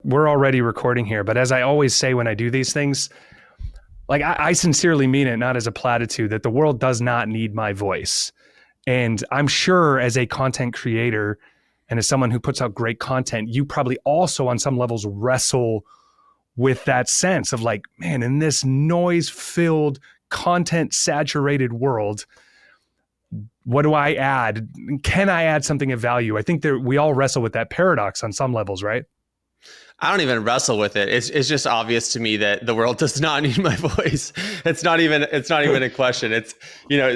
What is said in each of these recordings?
we're already recording here, but as I always say when I do these things, like I sincerely mean it, not as a platitude, that the world does not need my voice. And I'm sure as a content creator and as someone who puts out great content, you probably also on some levels wrestle with that sense of like, man, in this noise-filled, content-saturated world, what do I add? Can I add something of value? I think that we all wrestle with that paradox on some levels, right? I don't even wrestle with it. It's just obvious to me that the world does not need my voice. It's not even a question. It's,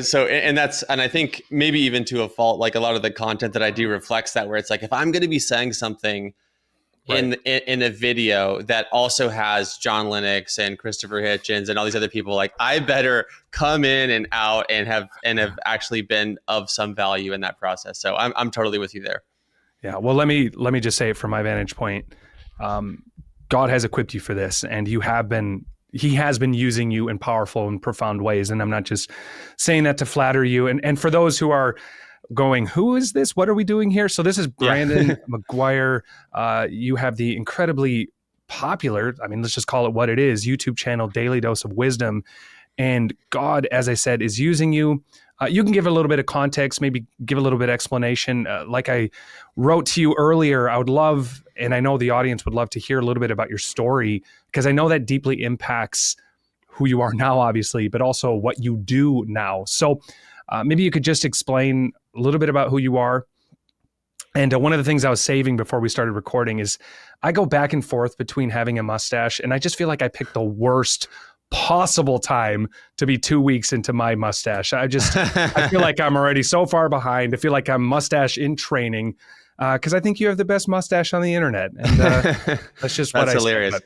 so, and I think maybe even to a fault, like a lot of the content that I do reflects that, where it's like, if I'm going to be saying something right in a video that also has John Lennox and Christopher Hitchens and all these other people, like I better come in and out and have actually been of some value in that process. So I'm totally with you there. Yeah. Well, let me just say it from my vantage point. God has equipped you for this, and he has been using you in powerful and profound ways. And I'm not just saying that to flatter you. And for those who are going, who is this? What are we doing here? So this is Brandon McGuire. You have the incredibly popular, I mean, let's just call it what it is, YouTube channel, Daily Dose of Wisdom. And God, as I said, is using you. You can give a little bit of context, maybe give a little bit of explanation. Like I wrote to you earlier, I would love, and I know the audience would love to hear a little bit about your story, because I know that deeply impacts who you are now, obviously, but also what you do now. So maybe you could just explain a little bit about who you are. And one of the things I was saving before we started recording is I go back and forth between having a mustache, and I just feel like I picked the worst possible time to be 2 weeks into my mustache. I feel like I'm already so far behind. I feel like I'm mustache in training, because I think you have the best mustache on the internet. And that's just what I hilarious. Say,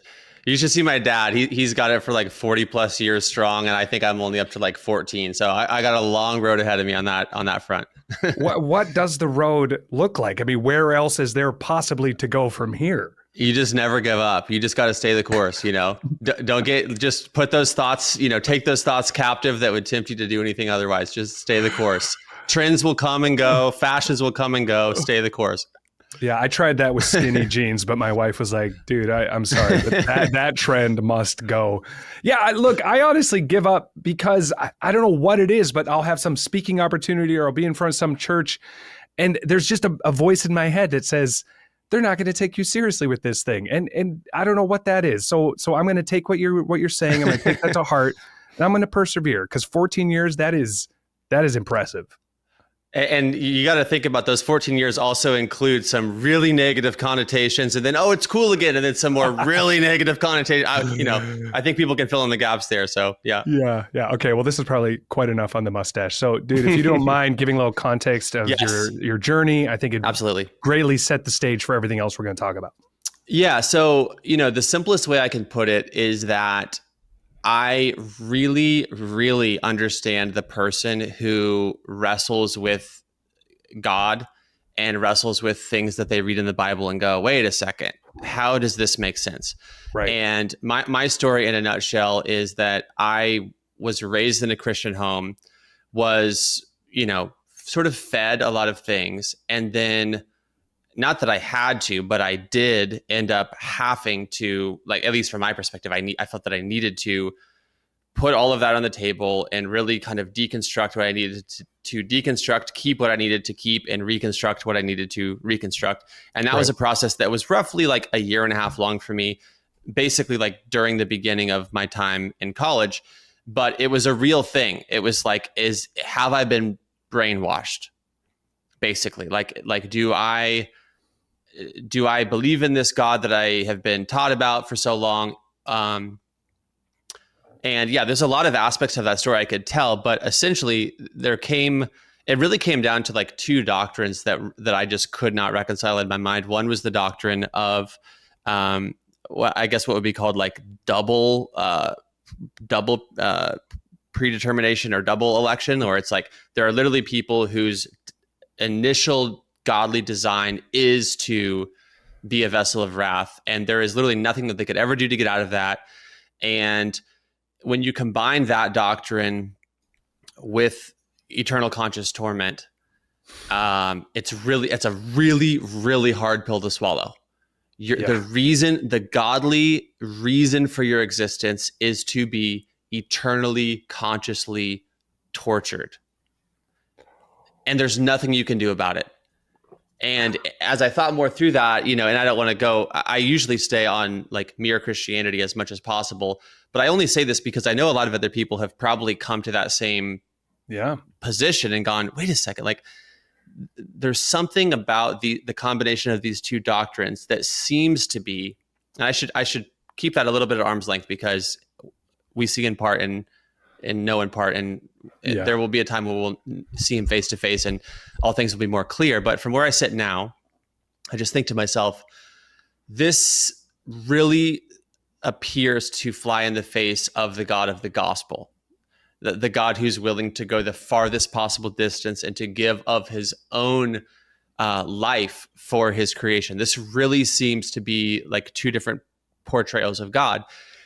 you should see my dad. He's got it for like 40 plus years strong. And I think I'm only up to like 14. So I got a long road ahead of me on that front. What does the road look like? I mean, where else is there possibly to go from here? You just never give up. You just got to stay the course, just put those thoughts, take those thoughts captive that would tempt you to do anything otherwise. Just stay the course. Trends will come and go. Fashions will come and go. Stay the course. Yeah, I tried that with skinny jeans, but my wife was like, dude, I'm sorry, but that trend must go. Yeah, I honestly give up because I don't know what it is, but I'll have some speaking opportunity or I'll be in front of some church, and there's just a voice in my head that says, they're not going to take you seriously with this thing. And I don't know what that is. So I'm going to take what you're saying. I'm going to take that to heart, and I'm going to persevere, because 14 years, that is impressive. And you got to think about those 14 years also include some really negative connotations, and then, it's cool again. And then some more really negative connotations. I think people can fill in the gaps there. So, yeah. Yeah. Okay. Well, this is probably quite enough on the mustache. So, dude, if you don't mind giving a little context of your journey, I think it absolutely greatly set the stage for everything else we're going to talk about. Yeah. So, the simplest way I can put it is that I really, really understand the person who wrestles with God and wrestles with things that they read in the Bible and go, wait a second, how does this make sense? Right. And my story in a nutshell is that I was raised in a Christian home, was, sort of fed a lot of things. And then, not that I had to, but I did end up having to, like, at least from my perspective, I felt that I needed to put all of that on the table and really kind of deconstruct what I needed to deconstruct, keep what I needed to keep, and reconstruct what I needed to reconstruct. And that was a process that was roughly like a year and a half long for me, basically like during the beginning of my time in college. But it was a real thing. It was like, have I been brainwashed? Basically, like do I believe in this God that I have been taught about for so long? And yeah, there's a lot of aspects of that story I could tell, but essentially it really came down to like two doctrines that I just could not reconcile in my mind. One was the doctrine of, what would be called like double predetermination or double election, or it's like there are literally people whose initial godly design is to be a vessel of wrath, and there is literally nothing that they could ever do to get out of that. And when you combine that doctrine with eternal conscious torment, it's a really, really hard pill to swallow. The godly reason for your existence is to be eternally, consciously tortured. And there's nothing you can do about it. And as I thought more through that, and I don't want to go, I usually stay on like mere Christianity as much as possible, but I only say this because I know a lot of other people have probably come to that same position and gone, wait a second, like there's something about the combination of these two doctrines that seems to be, and I should keep that a little bit at arm's length, because we see in part and know in part, and there will be a time when we'll see him face to face and all things will be more clear. But from where I sit now, I just think to myself, this really appears to fly in the face of the God of the gospel, the God who's willing to go the farthest possible distance and to give of his own life for his creation. This really seems to be like two different portrayals of God.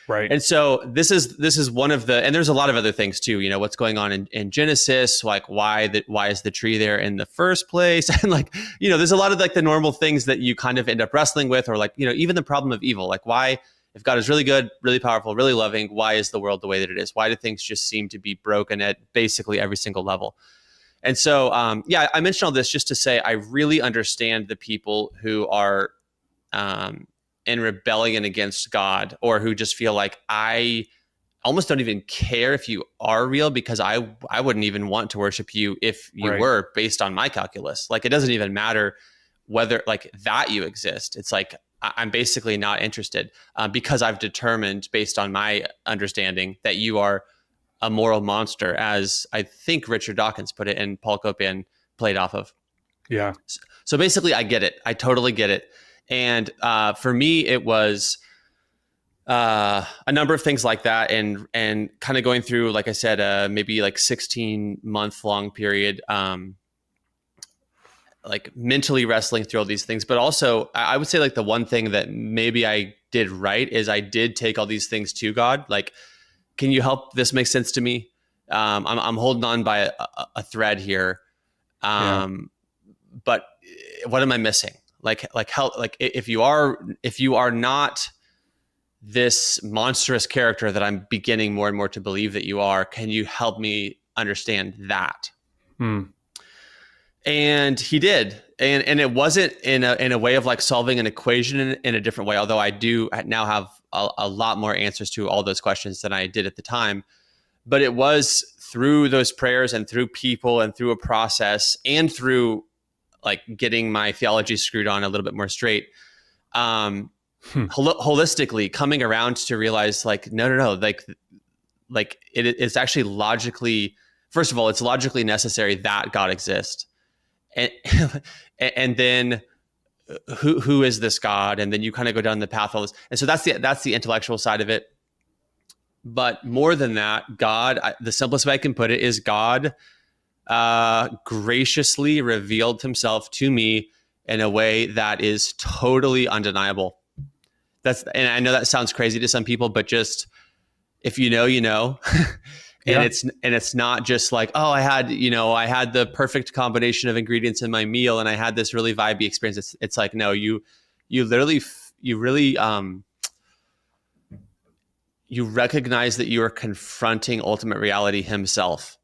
Right. And so this is one of the, and there's a lot of other things too, what's going on in Genesis, like why is the tree there in the first place? And like, there's a lot of like the normal things that you kind of end up wrestling with, or like, even the problem of evil, like why, if God is really good, really powerful, really loving, why is the world the way that it is? Why do things just seem to be broken at basically every single level? And so, I mentioned all this just to say, I really understand the people who are, in rebellion against God, or who just feel like I almost don't even care if you are real, because I wouldn't even want to worship you if you were, based on my calculus. Like, it doesn't even matter whether like that you exist. It's like, I'm basically not interested, because I've determined based on my understanding that you are a moral monster, as I think Richard Dawkins put it and Paul Copan played off of. Yeah. So basically I get it. I totally get it. And for me, it was a number of things like that, and kind of going through, like I said, maybe like 16-month long period, like mentally wrestling through all these things. But also, I would say like the one thing that maybe I did right is I did take all these things to God. Like, can you help this make sense to me? I'm holding on by a thread here, but what am I missing? Like help, like if you are not this monstrous character that I'm beginning more and more to believe that you are, can you help me understand that? And he did, and it wasn't in a way of like solving an equation in a different way. Although I do now have a lot more answers to all those questions than I did at the time, but it was through those prayers and through people and through a process and through like getting my theology screwed on a little bit more straight, holistically coming around to realize like, no, like it's actually logically, first of all, it's logically necessary that God exists. And then who is this God? And then you kind of go down the path of all this. And so that's the intellectual side of it. But more than that, God, the simplest way I can put it is God graciously revealed himself to me in a way that is totally undeniable. And I know that sounds crazy to some people, but just if you know, you know. It's not just like, oh, I had the perfect combination of ingredients in my meal and I had this really vibey experience. It's like, no, you really you recognize that you are confronting ultimate reality himself.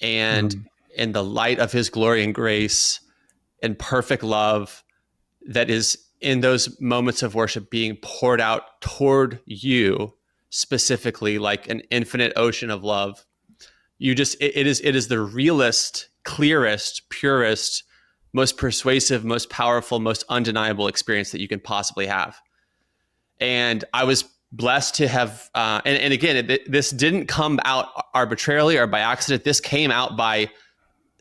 And in the light of his glory and grace and perfect love that is in those moments of worship being poured out toward you, specifically like an infinite ocean of love, it is the realest, clearest, purest, most persuasive, most powerful, most undeniable experience that you can possibly have. And I was blessed to have, and again, this didn't come out arbitrarily or by accident. This came out by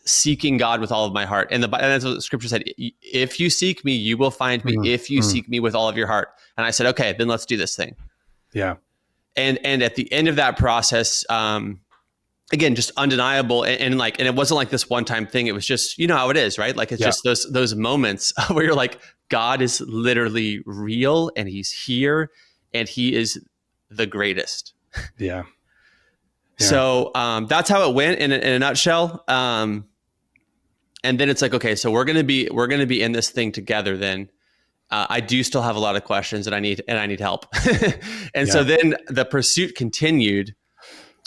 seeking God with all of my heart. And that's what the scripture said. If you seek me, you will find me if you seek me with all of your heart. And I said, okay, then let's do this thing. Yeah. And at the end of that process, again, just undeniable. And it wasn't like this one-time thing. It was just, you know how it is, right? Like, it's just those moments where you're like, God is literally real and he's here and he is the greatest. Yeah. So that's how it went in a nutshell. And then it's like, okay, so we're going to be in this thing together then. I do still have a lot of questions, and I need help. And so Yeah. then the pursuit continued.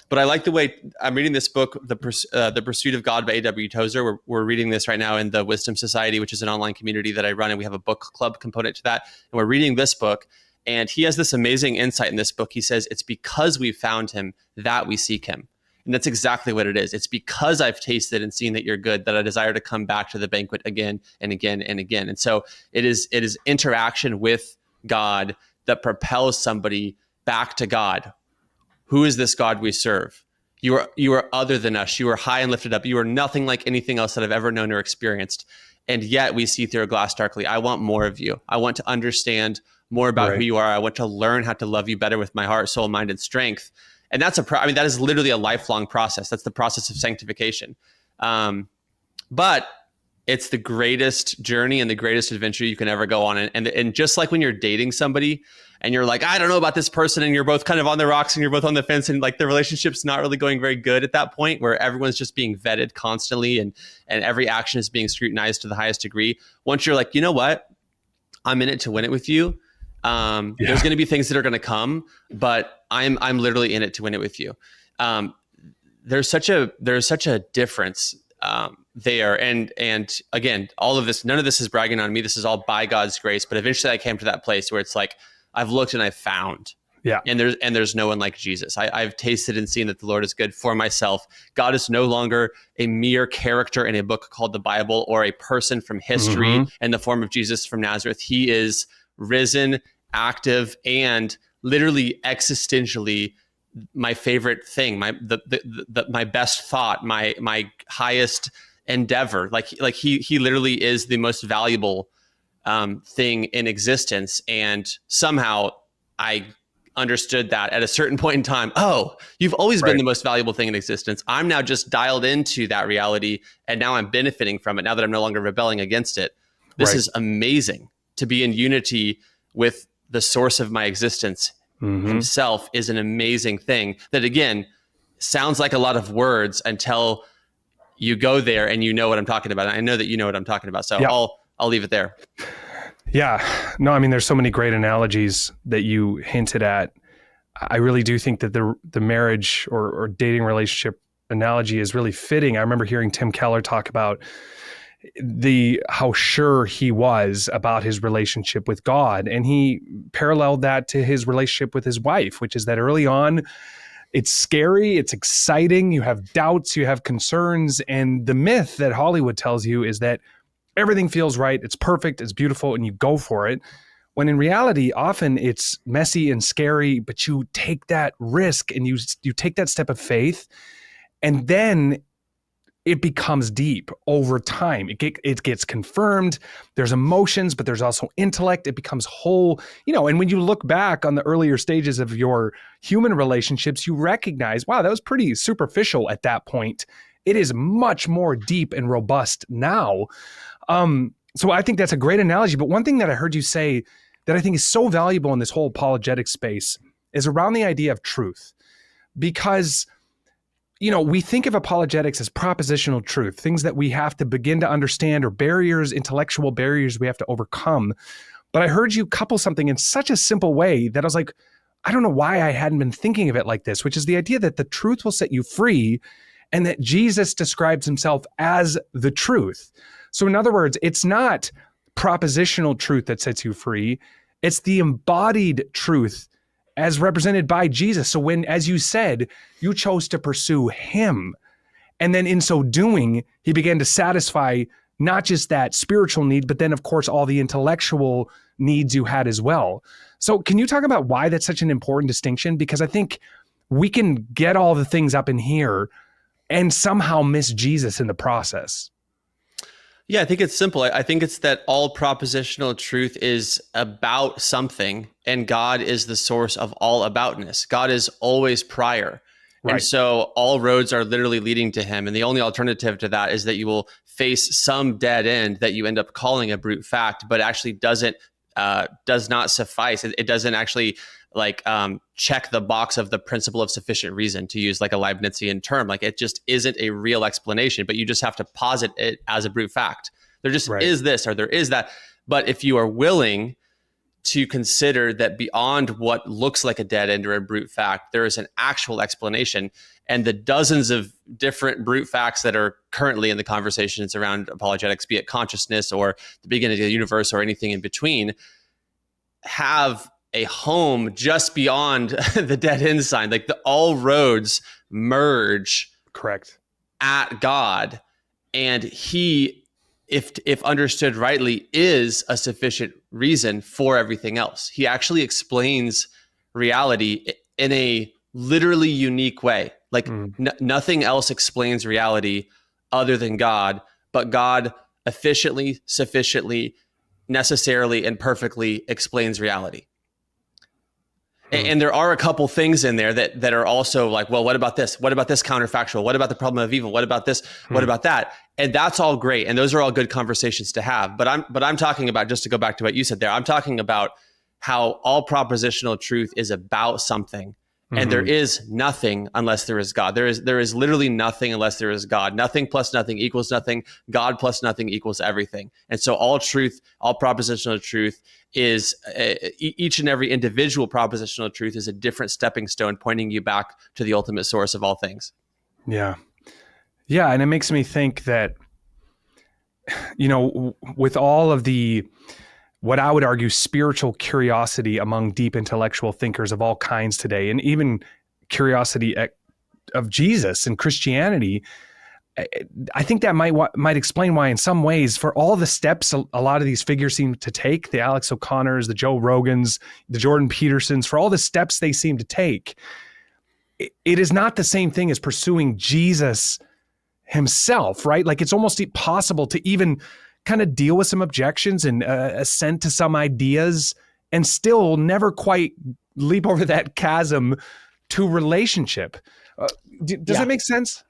But I like the way I'm reading this book, The Pursuit of God by A.W. Tozer. We're reading this right now in the Wisdom Society, which is an online community that I run, and we have a book club component to that. And we're reading this book, and he has this amazing insight in this book. He says, it's because we found him that we seek him. And that's exactly what it is. It's because I've tasted and seen that you're good that I desire to come back to the banquet again and again and again. And so it is interaction with God that propels somebody back to God. Who is this God we serve? You are other than us. You are high and lifted up. You are nothing like anything else that I've ever known or experienced. And yet we see through a glass darkly. I want more of you. I want to understand more about who you are. I want to learn how to love you better with my heart, soul, mind, and strength. And that's that is literally a lifelong process. That's the process of sanctification. But it's the greatest journey and the greatest adventure you can ever go on. And just like when you're dating somebody and you're like, I don't know about this person, and you're both kind of on the rocks and you're both on the fence, and like the relationship's not really going very good at that point, where everyone's just being vetted constantly and every action is being scrutinized to the highest degree. Once you're like, you know what? I'm in it to win it with you. There's going to be things that are going to come, but I'm literally in it to win it with you. There's such a difference there. And again, all of this, none of this is bragging on me. This is all by God's grace. But eventually I came to that place where it's like, I've looked and I've found. Yeah. And there's no one like Jesus. I've tasted and seen that the Lord is good for myself. God is no longer a mere character in a book called the Bible or a person from history in the form of Jesus from Nazareth. He is risen, active, and literally existentially my favorite thing, my best thought, my highest endeavor. Like he literally is the most valuable thing in existence. And somehow I understood that at a certain point in time. Oh, you've always been the most valuable thing in existence. I'm now just dialed into that reality, and now I'm benefiting from it now that I'm no longer rebelling against it. This is amazing. To be in unity with the source of my existence himself is an amazing thing that, again, sounds like a lot of words until you go there and you know what I'm talking about. I know that you know what I'm talking about. So I'll leave it there. Yeah. No, I mean, there's so many great analogies that you hinted at. I really do think that the marriage or dating relationship analogy is really fitting. I remember hearing Tim Keller talk about how sure he was about his relationship with God. And he paralleled that to his relationship with his wife, which is that early on, it's scary, it's exciting, you have doubts, you have concerns. And the myth that Hollywood tells you is that everything feels right, it's perfect, it's beautiful, and you go for it. When in reality, often it's messy and scary, but you take that risk and you take that step of faith, and then it becomes deep over time. It gets confirmed. There's emotions, but there's also intellect. It becomes whole, and when you look back on the earlier stages of your human relationships, you recognize, wow, that was pretty superficial at that point. It is much more deep and robust now. So I think that's a great analogy. But one thing that I heard you say that I think is so valuable in this whole apologetic space is around the idea of truth. Because we think of apologetics as propositional truth, things that we have to begin to understand, or barriers, intellectual barriers we have to overcome. But I heard you couple something in such a simple way that I was like, I don't know why I hadn't been thinking of it like this, which is the idea that the truth will set you free and that Jesus describes himself as the truth. So in other words, it's not propositional truth that sets you free. It's the embodied truth as represented by Jesus. So when, as you said, you chose to pursue him, and then in so doing, he began to satisfy not just that spiritual need, but then of course, all the intellectual needs you had as well. So can you talk about why that's such an important distinction? Because I think we can get all the things up in here and somehow miss Jesus in the process. Yeah, I think it's simple. I think it's that all propositional truth is about something, and God is the source of all aboutness. God is always prior. Right. And so all roads are literally leading to him. And the only alternative to that is that you will face some dead end that you end up calling a brute fact, but actually does not suffice. It doesn't actually check the box of the principle of sufficient reason, to use like a Leibnizian term. Like it just isn't a real explanation, but you just have to posit it as a brute fact. There just is this, or there is that. But if you are willing to consider that beyond what looks like a dead end or a brute fact, there is an actual explanation, and the dozens of different brute facts that are currently in the conversations around apologetics, be it consciousness or the beginning of the universe or anything in between, have a home just beyond the dead end sign. Like all roads merge Correct. at God, and he, if understood rightly, is a sufficient reason for everything else. He actually explains reality in a literally unique way. Like nothing else explains reality other than God, but God efficiently, sufficiently, necessarily, and perfectly explains reality. And there are a couple things in there that are also like, well, what about this? What about this counterfactual? What about the problem of evil? What about this? What about that? And that's all great. And those are all good conversations to have. But I'm talking about, just to go back to what you said there, I'm talking about how all propositional truth is about something. And there is nothing unless there is God. There is literally nothing unless there is God. Nothing plus nothing equals nothing. God plus nothing equals everything. And so all truth, all propositional truth is each and every individual propositional truth is a different stepping stone pointing you back to the ultimate source of all things. Yeah. Yeah. And it makes me think that, with all of the, what I would argue, spiritual curiosity among deep intellectual thinkers of all kinds today, and even curiosity of Jesus and Christianity, I think that might explain why, in some ways, for all the steps a lot of these figures seem to take, the Alex O'Connors, the Joe Rogans, the Jordan Petersons, for all the steps they seem to take, it is not the same thing as pursuing Jesus himself, right? Like it's almost impossible to even kind of deal with some objections and assent to some ideas and still never quite leap over that chasm to relationship. Does that make sense?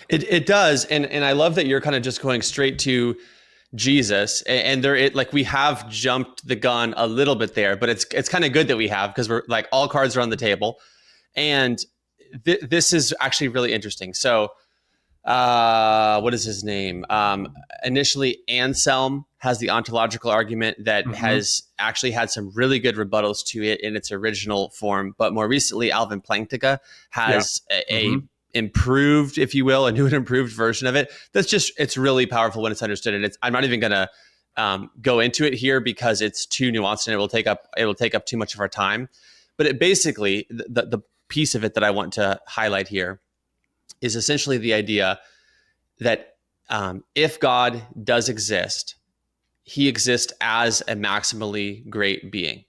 It does. And I love that you're kind of just going straight to Jesus, and like we have jumped the gun a little bit there, but it's kind of good that we have, because we're like all cards are on the table. And this is actually really interesting. So what is his name? Initially, Anselm has the ontological argument that has actually had some really good rebuttals to it in its original form. But more recently, Alvin Plantinga has a improved, if you will, a new and improved version of it. It's really powerful when it's understood. And I'm not even going to go into it here because it's too nuanced and it will take up too much of our time. But it basically, the piece of it that I want to highlight here is essentially the idea that if God does exist, he exists as a maximally great being.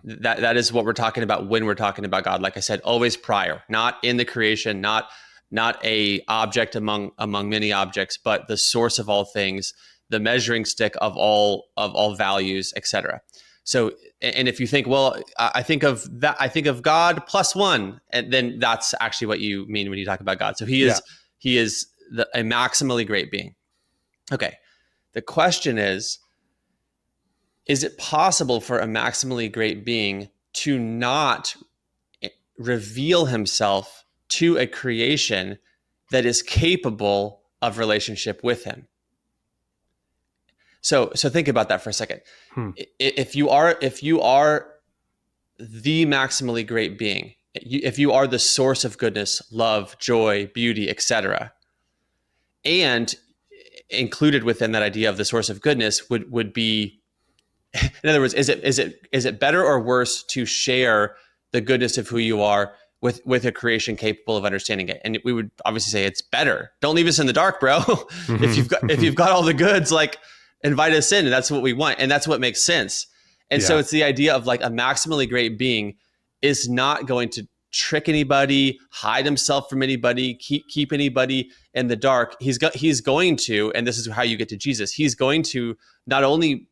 That is what we're talking about when we're talking about God. Like I said, always prior, not in the creation, not a object among many objects, but the source of all things, the measuring stick of all values, etc. So, and if you think, well, I think of God plus one, and then that's actually what you mean when you talk about God. So he is a maximally great being. Okay. The question is it possible for a maximally great being to not reveal himself to a creation that is capable of relationship with him? So think about that for a second. If you are the maximally great being, if you are the source of goodness, love, joy, beauty, etc., and included within that idea of the source of goodness would be, in other words, is it better or worse to share the goodness of who you are with a creation capable of understanding it? And we would obviously say it's better. Don't leave us in the dark, bro. If you've got all the goods, like, invite us in, and that's what we want, and that's what makes sense. And so it's the idea of like a maximally great being is not going to trick anybody, hide himself from anybody, keep anybody in the dark. He's going to, and this is how you get to Jesus. He's going to not only.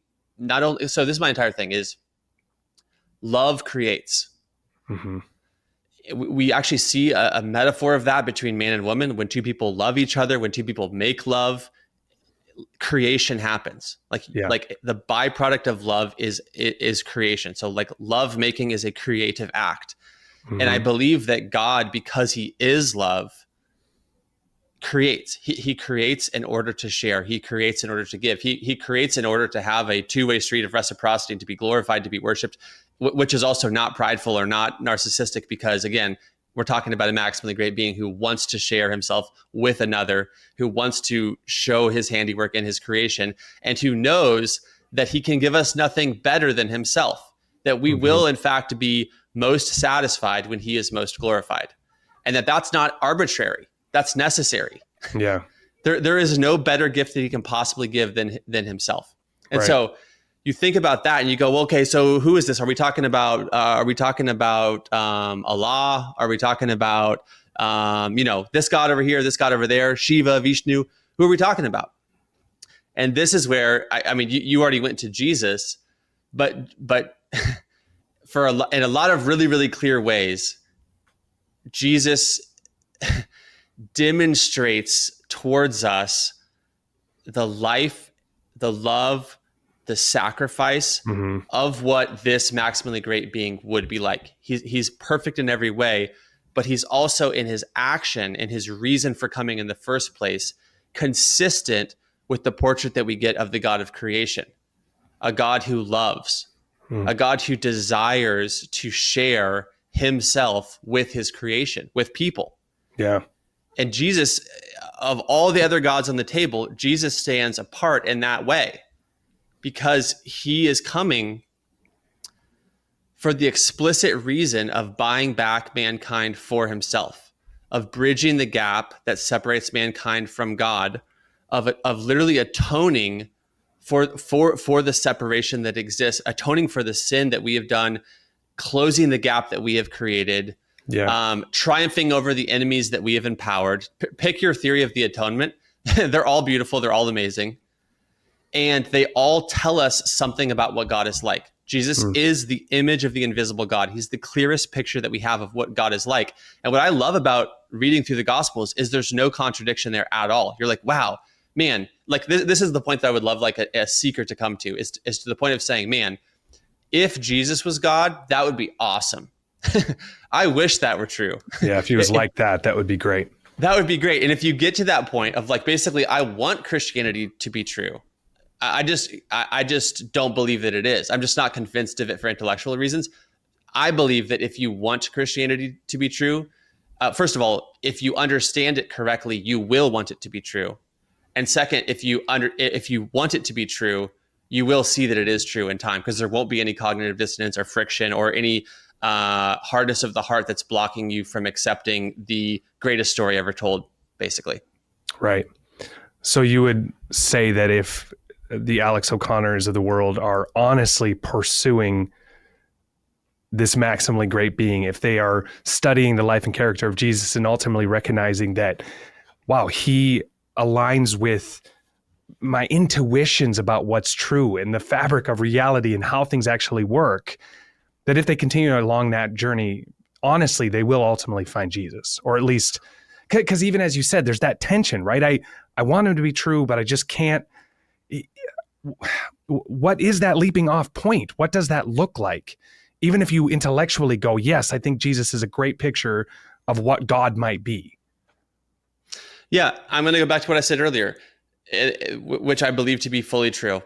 So this is my entire thing: is love creates. We actually see a metaphor of that between man and woman. When two people love each other, when two people make love, creation happens. Like the byproduct of love is creation. So like love making is a creative act. And I believe that God, because he is love, creates. He creates in order to share. He creates in order to give. He creates in order to have a two-way street of reciprocity and to be glorified, to be worshiped, which is also not prideful or not narcissistic, because again, we're talking about a maximally great being who wants to share himself with another, who wants to show his handiwork in his creation, and who knows that he can give us nothing better than himself, that we will in fact be most satisfied when he is most glorified, and that's not arbitrary. That's necessary. Yeah. There is no better gift that he can possibly give than himself. And so you think about that and you go, well, okay, so who is this? Are we talking about Allah? Are we talking about this God over here, this God over there, Shiva, Vishnu? Who are we talking about? And this is where I mean, you already went to Jesus, but in a lot of really, really clear ways, Jesus demonstrates towards us the life, the love, the sacrifice of what this maximally great being would be like. He's perfect in every way, but he's also in his action and his reason for coming in the first place, consistent with the portrait that we get of the God of creation, a God who loves, a God who desires to share himself with his creation, with people. Yeah. And Jesus, of all the other gods on the table, Jesus stands apart in that way, because he is coming for the explicit reason of buying back mankind for himself, of bridging the gap that separates mankind from God, of literally atoning for the separation that exists, atoning for the sin that we have done, closing the gap that we have created, triumphing over the enemies that we have empowered. Pick your theory of the atonement. They're all beautiful. They're all amazing. And they all tell us something about what God is like. Jesus is the image of the invisible God. He's the clearest picture that we have of what God is like. And what I love about reading through the Gospels is there's no contradiction there at all. You're like, wow, man, like this is the point that I would love like a seeker to come to, is to the point of saying, man, if Jesus was God, that would be awesome. I wish that were true. Yeah, if he was like that, that would be great. That would be great. And if you get to that point of like, basically, I want Christianity to be true, I just don't believe that it is. I'm just not convinced of it for intellectual reasons. I believe that if you want Christianity to be true, first of all, if you understand it correctly, you will want it to be true. And second, if you want it to be true, you will see that it is true in time, because there won't be any cognitive dissonance or friction or any hardness of the heart that's blocking you from accepting the greatest story ever told, basically. Right. So you would say that if the Alex O'Connors of the world are honestly pursuing this maximally great being, if they are studying the life and character of Jesus and ultimately recognizing that, wow, he aligns with my intuitions about what's true and the fabric of reality and how things actually work, that if they continue along that journey, honestly, they will ultimately find Jesus, or at least, because even as you said, there's that tension, right? I want him to be true, but I just can't. What is that leaping off point? What does that look like? Even if you intellectually go, yes, I think Jesus is a great picture of what God might be. Yeah, I'm going to go back to what I said earlier, which I believe to be fully true,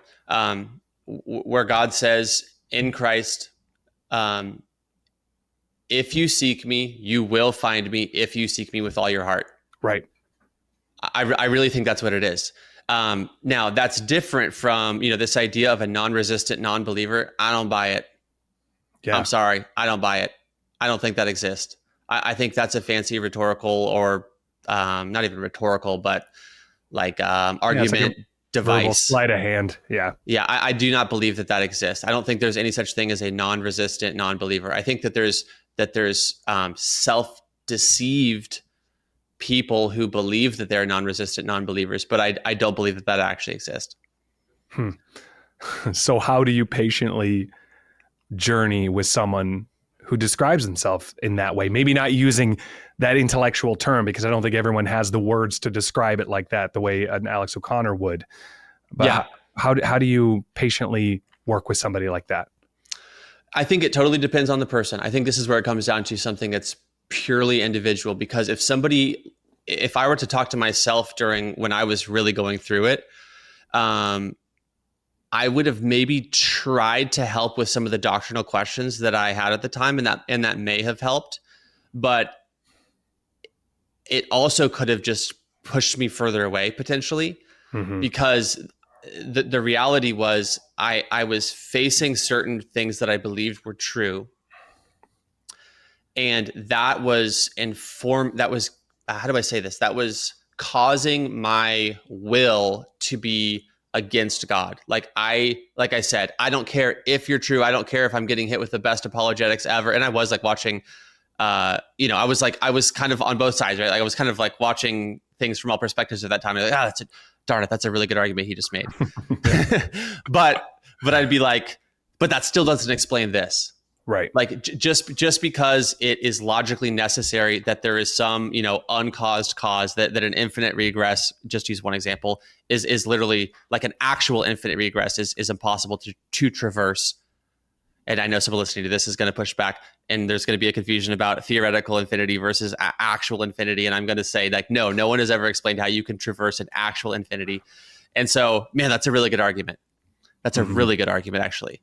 where God says in Christ, if you seek me, you will find me if you seek me with all your heart. Right. I really think that's what it is. Now that's different from, this idea of a non-resistant non-believer. I don't buy it. Yeah. I'm sorry. I don't buy it. I don't think that exists. I think that's a fancy rhetorical, or not even rhetorical, but like argument like device. Sleight of hand. Yeah. Yeah. I do not believe that exists. I don't think there's any such thing as a non-resistant non-believer. I think that there's self-deceived people who believe that they're non-resistant non-believers, but I don't believe that actually exists. So how do you patiently journey with someone who describes himself in that way? Maybe not using that intellectual term, because I don't think everyone has the words to describe it like that, the way an Alex O'Connor would. But yeah. How do you patiently work with somebody like that? I think it totally depends on the person. I think this is where it comes down to something that's purely individual, because if somebody if I were to talk to myself during when I was really going through it, I would have maybe tried to help with some of the doctrinal questions that I had at the time, and that may have helped, but it also could have just pushed me further away potentially, because the reality was I was facing certain things that I believed were true, and that was how do I say this? That was causing my will to be against God. Like I said, I don't care if you're true. I don't care if I'm getting hit with the best apologetics ever. And I was like watching, I was kind of on both sides, right? Like I was kind of like watching things from all perspectives at that time. Like, darn it, that's a really good argument he just made. but I'd be like, but that still doesn't explain this. Right. Like just because it is logically necessary that there is some, uncaused cause, that an infinite regress, just use one example, is literally like an actual infinite regress is impossible to traverse. And I know someone listening to this is going to push back, and there's going to be a confusion about theoretical infinity versus actual infinity. And I'm going to say like, no one has ever explained how you can traverse an actual infinity. And so, man, that's a really good argument. That's a really good argument, actually.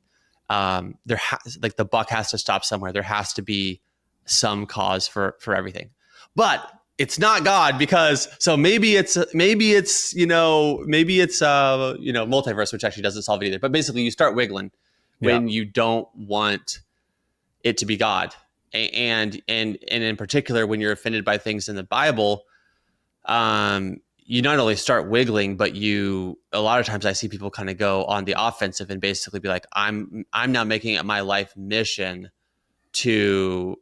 Like the buck has to stop somewhere. There has to be some cause for everything, but it's not God, because so maybe it's multiverse, which actually doesn't solve it either. But basically you start wiggling when you don't want it to be God. And in particular, when you're offended by things in the Bible, you not only start wiggling, but a lot of times I see people kind of go on the offensive and basically be like, I'm now making it my life mission to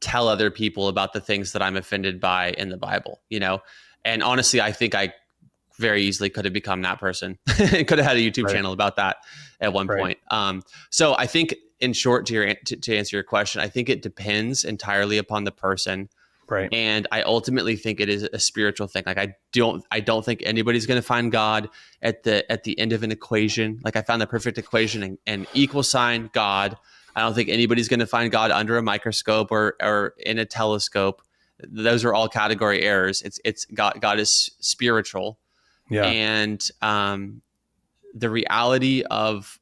tell other people about the things that I'm offended by in the Bible, And honestly, I think I very easily could have become that person and could have had a YouTube channel about that at one point. So I think, in short, to answer your question, I think it depends entirely upon the person. Right. And I ultimately think it is a spiritual thing. Like I don't think anybody's going to find God at the end of an equation. Like I found the perfect equation and equal sign God. I don't think anybody's going to find God under a microscope or in a telescope. Those are all category errors. It's God is spiritual. Yeah. And the reality of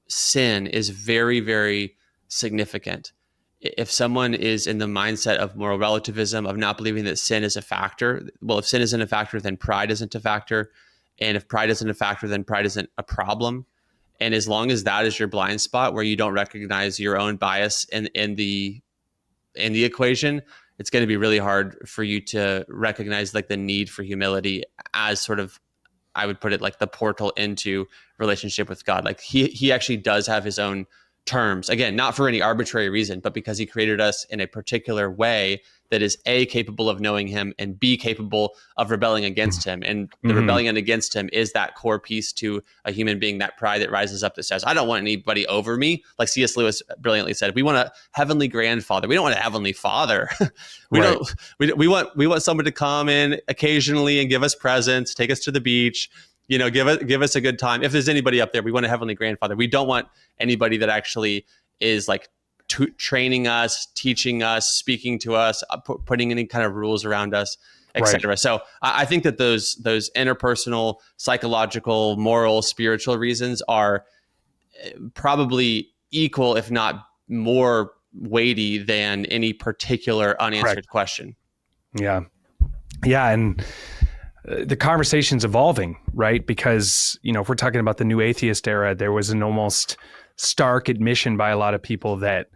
sin is very, very significant. If someone is in the mindset of moral relativism, of not believing that sin is a factor, well, if sin isn't a factor, then pride isn't a factor. And if pride isn't a factor, then pride isn't a problem. And as long as that is your blind spot, where you don't recognize your own bias in the equation, it's going to be really hard for you to recognize like the need for humility as sort of, I would put it, like the portal into relationship with God. Like he actually does have his own terms, again, not for any arbitrary reason, but because he created us in a particular way that is A, capable of knowing him, and B, capable of rebelling against him. And the rebellion against him is that core piece to a human being, that pride that rises up that says, I don't want anybody over me. Like C.S. Lewis brilliantly said, we want a heavenly grandfather. We don't want a heavenly father. We want someone to come in occasionally and give us presents, take us to the beach, give us a good time. If there's anybody up there, we want a heavenly grandfather. We don't want anybody that actually is like training us, teaching us, speaking to us, putting any kind of rules around us, etc. Right. So I think that those interpersonal, psychological, moral, spiritual reasons are probably equal, if not more weighty than any particular unanswered question. Yeah. Yeah. And the conversation's evolving, right? Because, if we're talking about the new atheist era, there was an almost stark admission by a lot of people that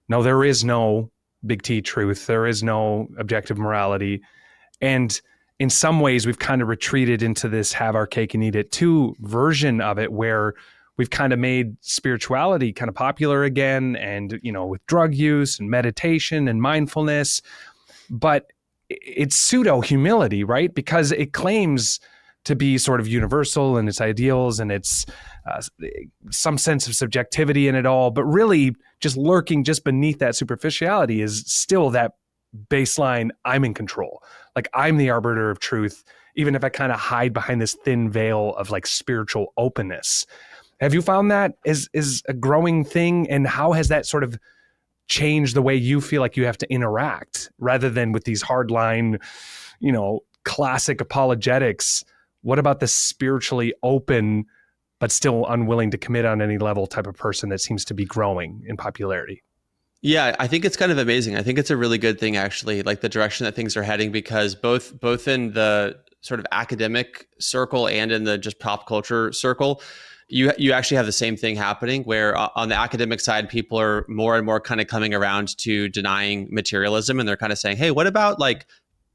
no, there is no big T truth. There is no objective morality. And in some ways, we've kind of retreated into this have our cake and eat it too version of it, where we've kind of made spirituality kind of popular again, and, with drug use and meditation and mindfulness. But it's pseudo humility, right? Because it claims to be sort of universal in its ideals and its some sense of subjectivity in it all, but really just lurking just beneath that superficiality is still that baseline, I'm in control. Like I'm the arbiter of truth, even if I kind of hide behind this thin veil of like spiritual openness. Have you found that is a growing thing? And how has that sort of change the way you feel like you have to interact rather than with these hardline, classic apologetics? What about the spiritually open, but still unwilling to commit on any level type of person that seems to be growing in popularity? Yeah, I think it's kind of amazing. I think it's a really good thing, actually, like the direction that things are heading, because both in the sort of academic circle and in the just pop culture circle, you actually have the same thing happening, where on the academic side, people are more and more kind of coming around to denying materialism, and they're kind of saying, hey, what about like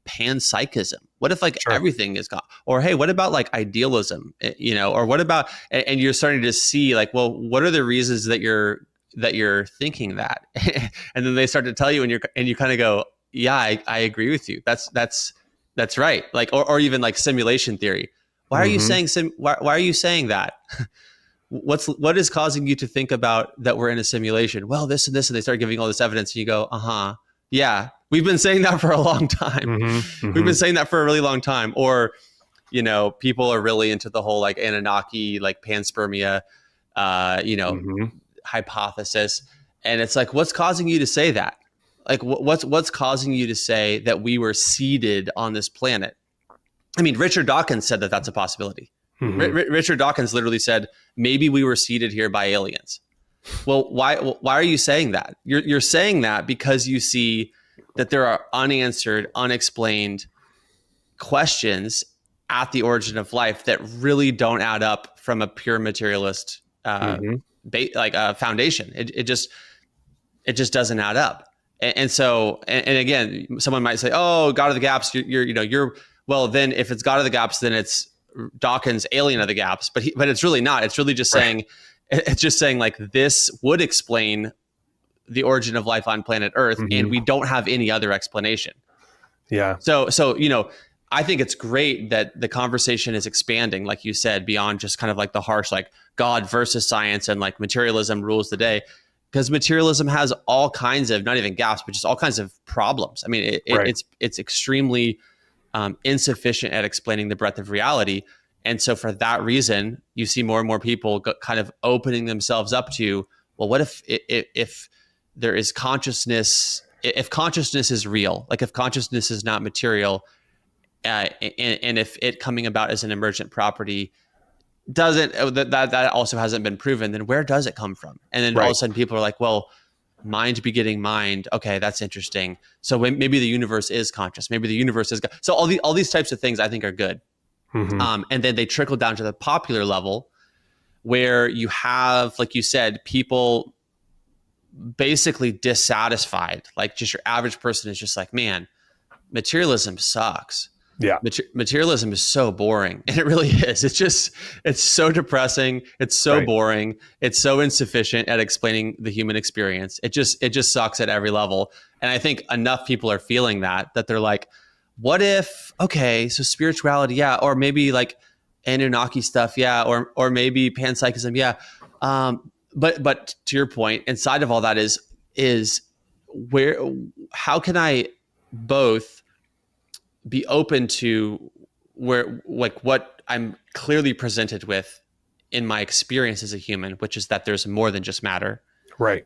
panpsychism? What if like Sure. everything is gone? Or hey, what about like idealism? Or what about, and you're starting to see like, well, what are the reasons that you're thinking that? And then they start to tell you, and you kind of go, yeah, I agree with you. That's right. Like, or even like simulation theory. Why are you saying why are you saying that? What is causing you to think about that we're in a simulation? Well, this and this, and they start giving all this evidence, and you go, yeah, we've been saying that for a long time. We've been saying that for a really long time. Or, people are really into the whole like Anunnaki, like panspermia, hypothesis. And it's like, what's causing you to say that? Like, what's causing you to say that we were seeded on this planet? I mean, Richard Dawkins said that that's a possibility. Richard Dawkins literally said, maybe we were seeded here by aliens. Well, why are you saying that? You're saying that because you see that there are unanswered, unexplained questions at the origin of life that really don't add up from a pure materialist foundation. It just doesn't add up. And so again, someone might say, "Oh, God of the Gaps, you're well." Then if it's God of the Gaps, then it's Dawkins, Alien of the Gaps. But it's really not. It's really just saying, it's just saying like this would explain the origin of life on planet Earth, and we don't have any other explanation. Yeah. So I think it's great that the conversation is expanding, like you said, beyond just kind of like the harsh like God versus science and like materialism rules the day. Because materialism has all kinds of, not even gaps, but just all kinds of problems. I mean, it's extremely insufficient at explaining the breadth of reality. And so for that reason, you see more and more people kind of opening themselves up to, well, what if there is consciousness, if consciousness is real, like if consciousness is not material, and if it coming about as an emergent property doesn't, that also hasn't been proven, then where does it come from? And then all of a sudden people are like, well, mind begetting mind. Okay, that's interesting. So maybe the universe is conscious. Maybe the universe is. So all these types of things I think are good. And then they trickle down to the popular level, where you have, like you said, people basically dissatisfied. Like just your average person is just like, man, materialism sucks. Yeah. Materialism is so boring. And it really is. It's so depressing. It's so boring. It's so insufficient at explaining the human experience. It just sucks at every level. And I think enough people are feeling that they're like, what if, okay, so spirituality, yeah, or maybe like Anunnaki stuff, yeah, or maybe panpsychism, yeah. But to your point, inside of all that is where, how can I both be open to where, like, what I'm clearly presented with in my experience as a human, which is that there's more than just matter. Right.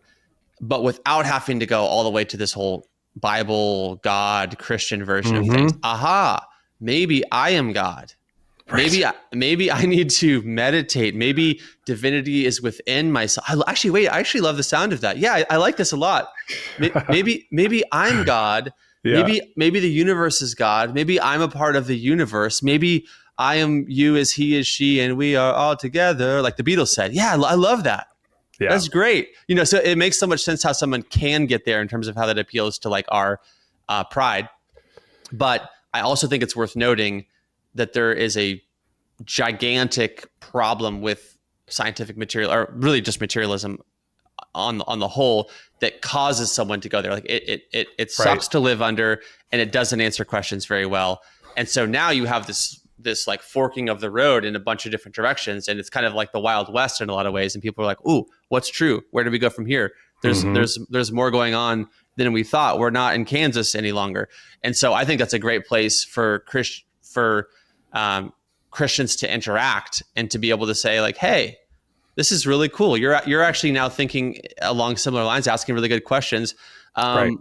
But without having to go all the way to this whole Bible, God, Christian version of things. Aha, maybe I am God. Right. Maybe I need to meditate. Maybe divinity is within myself. I actually love the sound of that. Yeah, I like this a lot. Maybe I'm God. Yeah. Maybe the universe is God. Maybe I'm a part of the universe. Maybe I am you as he is she, and we are all together, like the Beatles said. Yeah, I love that. Yeah. That's great. So it makes so much sense how someone can get there in terms of how that appeals to like our pride. But I also think it's worth noting that there is a gigantic problem with scientific material, or really just materialism on the whole, that causes someone to go there. Like it sucks to live under, and it doesn't answer questions very well. And so now you have this like forking of the road in a bunch of different directions, and it's kind of like the Wild West in a lot of ways. And people are like, "Ooh, what's true? Where do we go from here?" There's more going on than we thought. We're not in Kansas any longer, and so I think that's a great place for Christians to interact and to be able to say like, "Hey, This is really cool. You're actually now thinking along similar lines, asking really good questions. Right.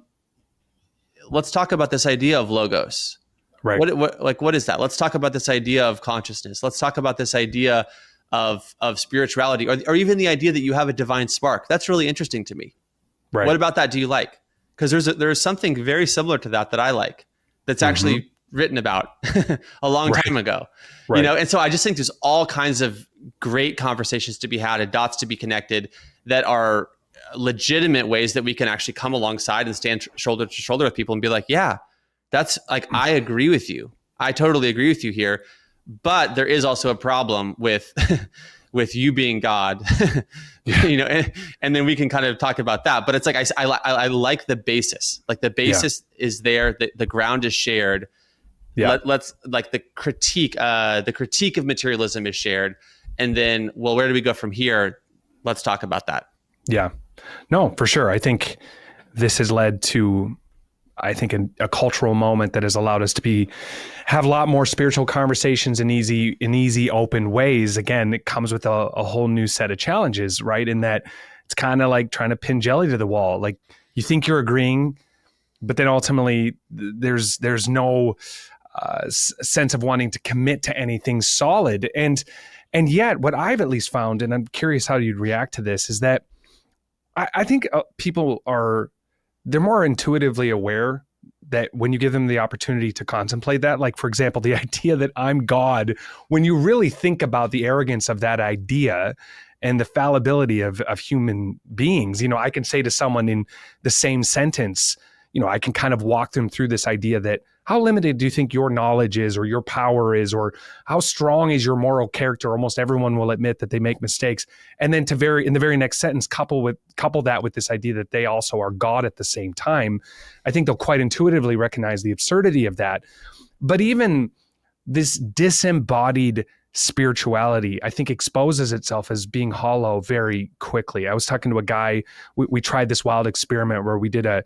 Let's talk about this idea of logos. Right. What is that? Let's talk about this idea of consciousness. Let's talk about this idea of spirituality, or even the idea that you have a divine spark. That's really interesting to me. Right. What about that do you like? Because there's something very similar to that I like. That's actually written about a long time ago. Right. You know, and so I just think there's all kinds of great conversations to be had and dots to be connected that are legitimate ways that we can actually come alongside and stand shoulder to shoulder with people and be like, yeah, that's like, I agree with you. I totally agree with you here. But there is also a problem with with you being God, you know, and then we can kind of talk about that. But it's like, I like the basis. Like the basis is there, the ground is shared. Yeah. Let's like the critique of materialism is shared. And then, well, where do we go from here? Let's talk about that. Yeah. No, for sure. I think this has led to, a cultural moment that has allowed us to have a lot more spiritual conversations in easy, open ways. Again, it comes with a whole new set of challenges, right? In that it's kind of like trying to pin jelly to the wall. Like you think you're agreeing, but then ultimately there's no sense of wanting to commit to anything solid. And yet what I've at least found, and I'm curious how you'd react to this, is that I think people they're more intuitively aware that when you give them the opportunity to contemplate that, like, for example, the idea that I'm God, when you really think about the arrogance of that idea and the fallibility of human beings, you know, I can say to someone in the same sentence, you know, I can kind of walk them through this idea that how limited do you think your knowledge is, or your power is, or how strong is your moral character? Almost everyone will admit that they make mistakes. And then in the very next sentence, couple that with this idea that they also are God at the same time. I think they'll quite intuitively recognize the absurdity of that. But even this disembodied spirituality, I think, exposes itself as being hollow very quickly. I was talking to a guy, we tried this wild experiment where we did a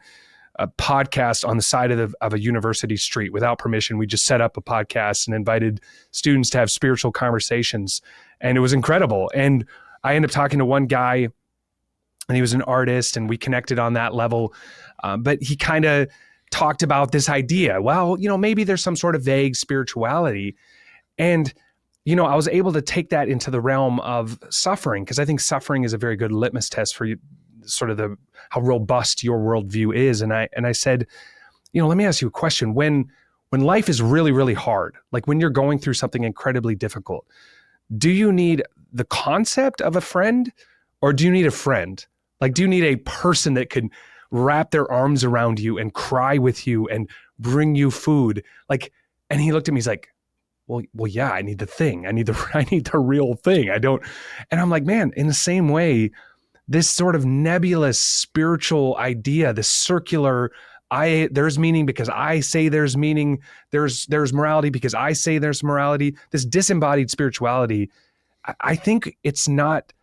podcast on the side of a university street without permission. We just set up a podcast and invited students to have spiritual conversations. And it was incredible. And I ended up talking to one guy, and he was an artist, and we connected on that level. But he kind of talked about this idea, well, you know, maybe there's some sort of vague spirituality. And, you know, I was able to take that into the realm of suffering, because I think suffering is a very good litmus test for you, sort of how robust your worldview is. And I said, you know, let me ask you a question. When life is really, really hard, like when you're going through something incredibly difficult, do you need the concept of a friend, or do you need a friend? Like, do you need a person that could wrap their arms around you and cry with you and bring you food? Like, and he looked at me, he's like, well, yeah, I need the thing. I need the real thing. I don't. And I'm like, man, in the same way, this sort of nebulous spiritual idea, this circular, there's meaning because I say there's meaning, there's morality because I say there's morality, this disembodied spirituality, I think it's not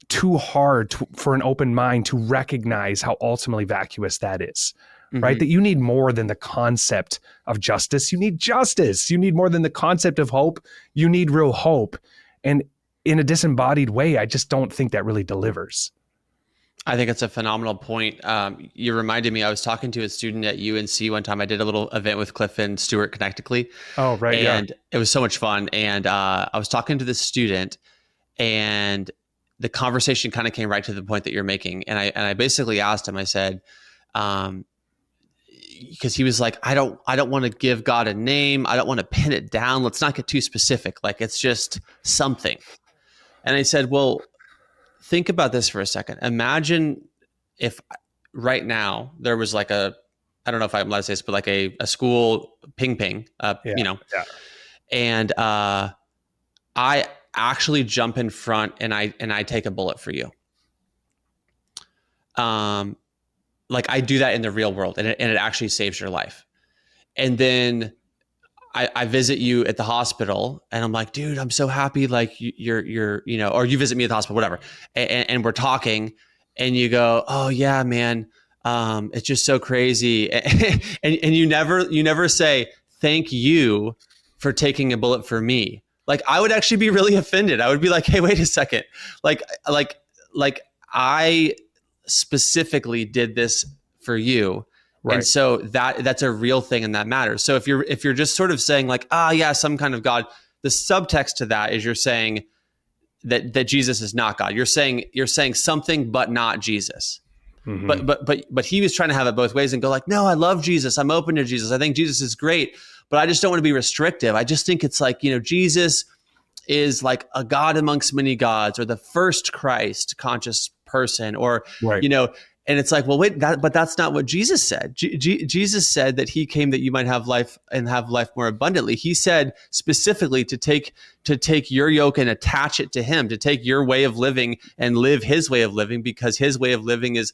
too hard for an open mind to recognize how ultimately vacuous that is, right? That you need more than the concept of justice. You need justice. You need more than the concept of hope. You need real hope. And in a disembodied way, I just don't think that really delivers. I think it's a phenomenal point. You reminded me, I was talking to a student at UNC one time. I did a little event with Cliff and Stuart connectically. Oh, right. And it was so much fun. And I was talking to this student, and the conversation kind of came right to the point that you're making. And I basically asked him, I said, because he was like, I don't want to give God a name. I don't want to pin it down. Let's not get too specific. Like, it's just something. And I said, well, think about this for a second. Imagine if right now there was like I don't know if I'm allowed to say this, but like a school ping, you know, and I actually jump in front and I take a bullet for you. Like, I do that in the real world, and it actually saves your life. And then I visit you at the hospital, and I'm like, dude, I'm so happy. Like, you're, you know, or you visit me at the hospital, whatever. And we're talking, and you go, oh yeah, man. It's just so crazy. And you never say, thank you for taking a bullet for me. Like I would actually be really offended. I would be like, hey, wait a second. Like I specifically did this for you. Right. And so that's a real thing and that matters. So if you're just sort of saying like, yeah, some kind of God, the subtext to that is you're saying that Jesus is not God. You're saying something, but not Jesus. Mm-hmm. But he was trying to have it both ways and go like, no, I love Jesus. I'm open to Jesus. I think Jesus is great, but I just don't want to be restrictive. I just think it's like, Jesus is like a God amongst many gods, or the first Christ conscious person, or, right. And it's like, well, wait, but that's not what Jesus said. Jesus said that he came that you might have life and have life more abundantly. He said specifically to take your yoke and attach it to him, to take your way of living and live his way of living, because his way of living is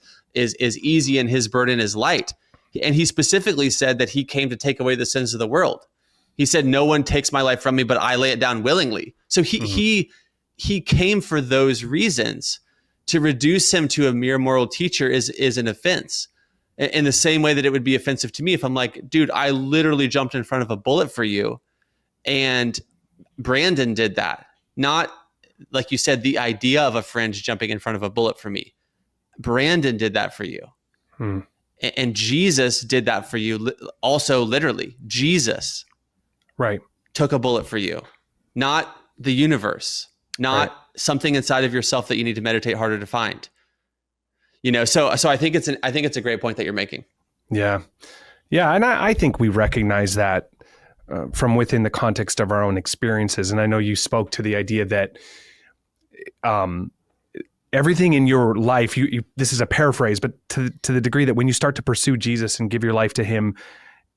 easy and his burden is light. And he specifically said that he came to take away the sins of the world. He said, no one takes my life from me, but I lay it down willingly. So he came for those reasons. To reduce him to a mere moral teacher is an offense, in the same way that it would be offensive to me if I'm like, dude, I literally jumped in front of a bullet for you, and Brandon did that. Not like you said, the idea of a friend jumping in front of a bullet for me. Brandon did that for you. And Jesus did that for you. Also, literally, Jesus took a bullet for you, not the universe, not something inside of yourself that you need to meditate harder to find. So I think it's a great point that you're making. Yeah. And I think we recognize that from within the context of our own experiences. And I know you spoke to the idea that everything in your life, you this is a paraphrase, but to the degree that when you start to pursue Jesus and give your life to him,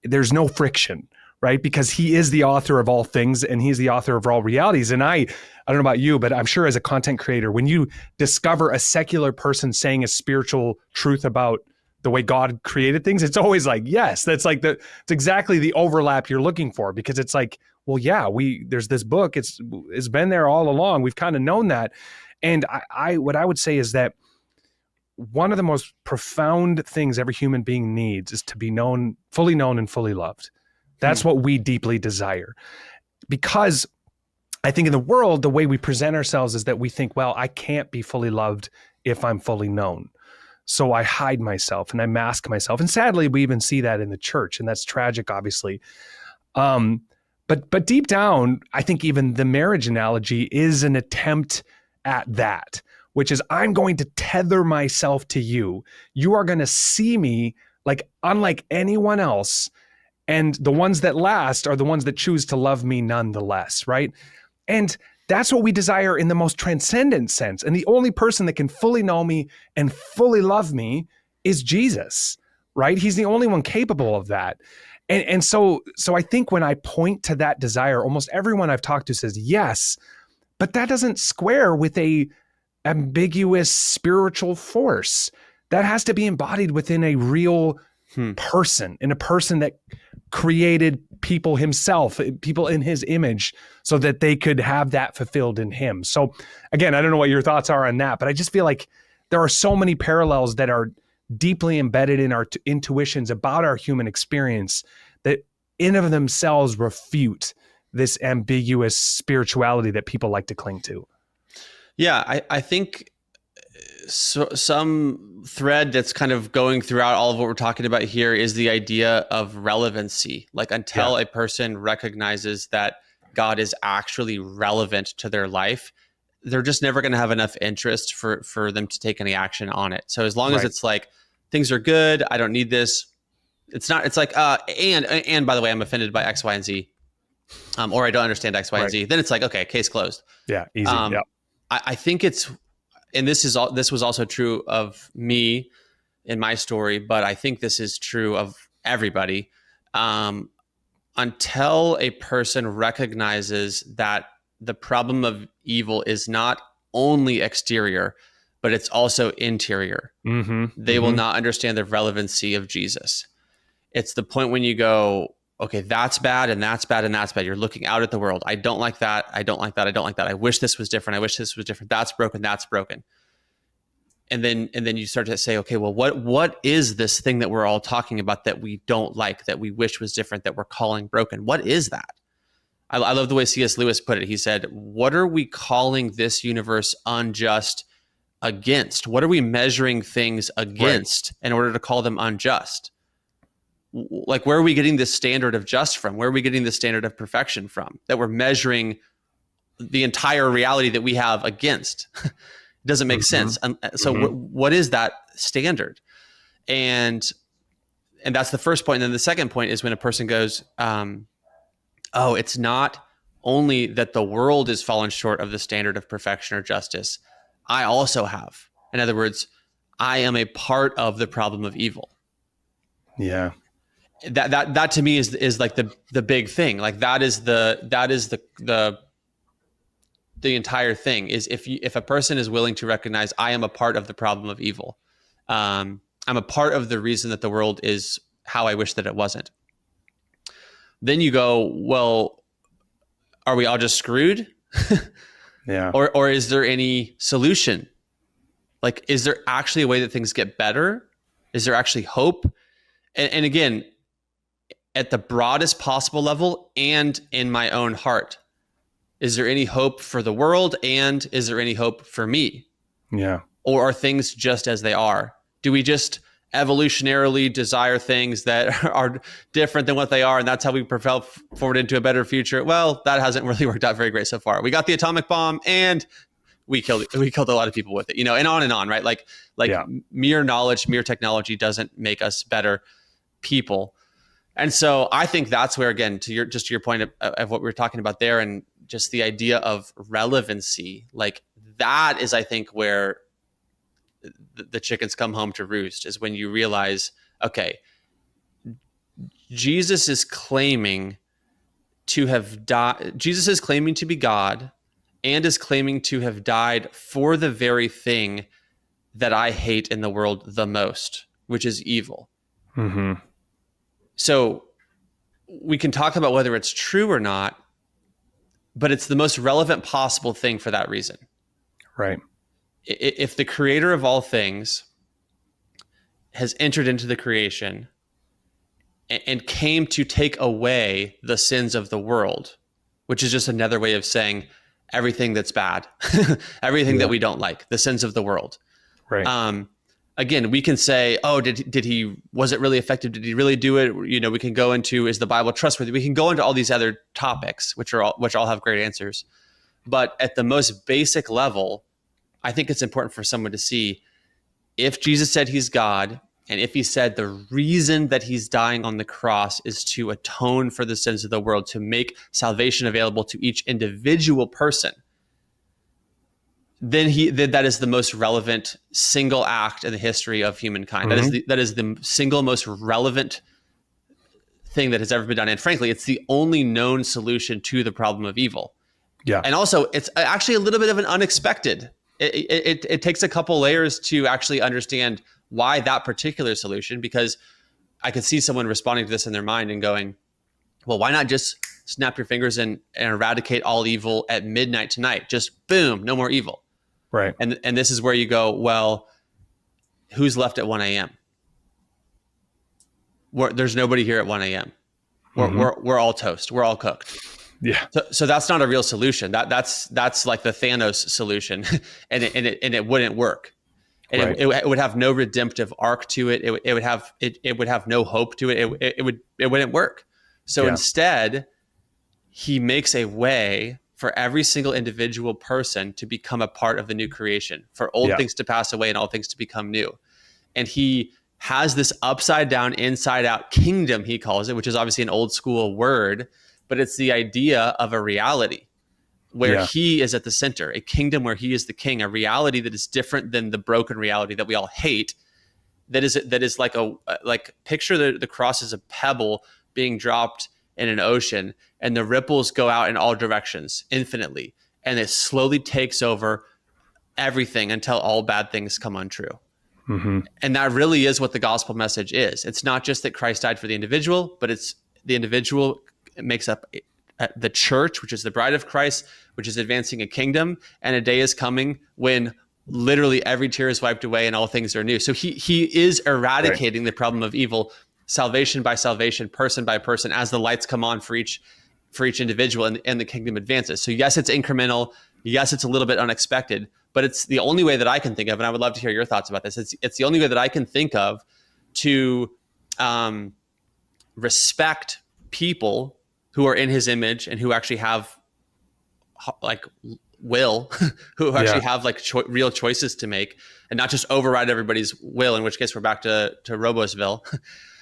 there's no friction, right? Because he is the author of all things, and he's the author of all realities. And I don't know about you, but I'm sure as a content creator, when you discover a secular person saying a spiritual truth about the way God created things, it's always like, yes, it's exactly the overlap you're looking for, because it's like, well, yeah, there's this book, it's been there all along. We've kind of known that. And what I would say is that one of the most profound things every human being needs is to be fully known and fully loved. That's what we deeply desire. Because I think in the world, the way we present ourselves is that we think, well, I can't be fully loved if I'm fully known. So I hide myself and I mask myself. And sadly, we even see that in the church, and that's tragic, obviously. But deep down, I think even the marriage analogy is an attempt at that, which is I'm going to tether myself to you. You are going to see me like unlike anyone else. And the ones that last are the ones that choose to love me nonetheless, right? And that's what we desire in the most transcendent sense. And the only person that can fully know me and fully love me is Jesus, right? He's the only one capable of that. And so I think when I point to that desire, almost everyone I've talked to says yes, but that doesn't square with a ambiguous spiritual force. That has to be embodied within a real person, in a person that created people himself, people in his image, so that they could have that fulfilled in him. So again, I don't know what your thoughts are on that, but I just feel like there are so many parallels that are deeply embedded in our intuitions about our human experience that in of themselves refute this ambiguous spirituality that people like to cling to. Yeah, I think some thread that's kind of going throughout all of what we're talking about here is the idea of relevancy. Like until a person recognizes that God is actually relevant to their life, they're just never going to have enough interest for them to take any action on it. So as long as it's like, things are good, I don't need this. It's like, and by the way, I'm offended by X, Y, and Z, or I don't understand X, Y, and Z. Then it's like, okay, case closed. Yeah, easy. I think it's, and this was also true of me in my story, but I think this is true of everybody. Until a person recognizes that the problem of evil is not only exterior, but it's also interior, they will not understand the relevancy of Jesus. It's the point when you go, okay, that's bad and that's bad and that's bad. You're looking out at the world. I don't like that. I don't like that. I don't like that. I wish this was different. I wish this was different. That's broken. That's broken. And then you start to say, okay, well, what is this thing that we're all talking about that we don't like, that we wish was different, that we're calling broken? What is that? I love the way C.S. Lewis put it. He said, what are we calling this universe unjust against? What are we measuring things against in order to call them unjust? Like, where are we getting this standard of just from? Where are we getting this standard of perfection from that we're measuring the entire reality that we have against? It doesn't make sense. And so what is that standard? And that's the first point. And then the second point is when a person goes, oh, it's not only that the world is fallen short of the standard of perfection or justice, I also have. In other words, I am a part of the problem of evil. Yeah. That to me is like the big thing. Like that is the entire thing is if a person is willing to recognize I am a part of the problem of evil, I'm a part of the reason that the world is how I wish that it wasn't. Then you go, well, are we all just screwed? Yeah. Or is there any solution? Like, is there actually a way that things get better? Is there actually hope? And again, at the broadest possible level and in my own heart, is there any hope for the world? And is there any hope for me? Yeah. Or are things just as they are? Do we just evolutionarily desire things that are different than what they are, and that's how we propel forward into a better future? Well, that hasn't really worked out very great so far. We got the atomic bomb and we killed a lot of people with it, and on, right? Like mere knowledge, mere technology doesn't make us better people. And so I think that's where, again, to your point of what we were talking about there, and just the idea of relevancy, like that is, I think, where the chickens come home to roost, is when you realize, okay, Jesus is claiming to have died. Jesus is claiming to be God and is claiming to have died for the very thing that I hate in the world the most, which is evil. Mm-hmm. So we can talk about whether it's true or not, but it's the most relevant possible thing for that reason. Right. If the creator of all things has entered into the creation and came to take away the sins of the world, which is just another way of saying everything that's bad, everything that we don't like, the sins of the world. Right. Again, we can say, oh, was it really effective? Did he really do it? We can go into, is the Bible trustworthy? We can go into all these other topics, which all have great answers. But at the most basic level, I think it's important for someone to see, if Jesus said he's God, and if he said the reason that he's dying on the cross is to atone for the sins of the world, to make salvation available to each individual person, then that is the most relevant single act in the history of humankind. Mm-hmm. That is the single most relevant thing that has ever been done. And frankly, it's the only known solution to the problem of evil. Yeah. And also, it's actually a little bit of an unexpected. It takes a couple layers to actually understand why that particular solution, because I could see someone responding to this in their mind and going, well, why not just snap your fingers and eradicate all evil at midnight tonight? Just boom, no more evil. Right. And this is where you go, well, who's left at 1 a.m.? There's nobody here at 1 a.m. We're all toast. We're all cooked. Yeah. So that's not a real solution. That's like the Thanos solution, and it wouldn't work. And right. it would have no redemptive arc to it. It would have no hope to it. It wouldn't work. So instead, he makes a way for every single individual person to become a part of the new creation, for old things to pass away and all things to become new. And he has this upside down, inside out kingdom, he calls it, which is obviously an old school word, but it's the idea of a reality where he is at the center, a kingdom where he is the king, a reality that is different than the broken reality that we all hate. That is like picture the cross as a pebble being dropped in an ocean, and the ripples go out in all directions infinitely, and it slowly takes over everything until all bad things come untrue. Mm-hmm. And that really is what the gospel message is. It's not just that Christ died for the individual, but it's the individual makes up the church, which is the bride of Christ, which is advancing a kingdom, and a day is coming when literally every tear is wiped away and all things are new. So he is eradicating the problem of evil, salvation by salvation, person by person, as the lights come on for for each individual, and the kingdom advances. So yes, it's incremental. Yes, it's a little bit unexpected, but it's the only way that I can think of, and I would love to hear your thoughts about this. It's the only way that I can think of to respect people who are in his image and who actually have like will, who actually have like real choices to make, and not just override everybody's will, in which case we're back to Robosville.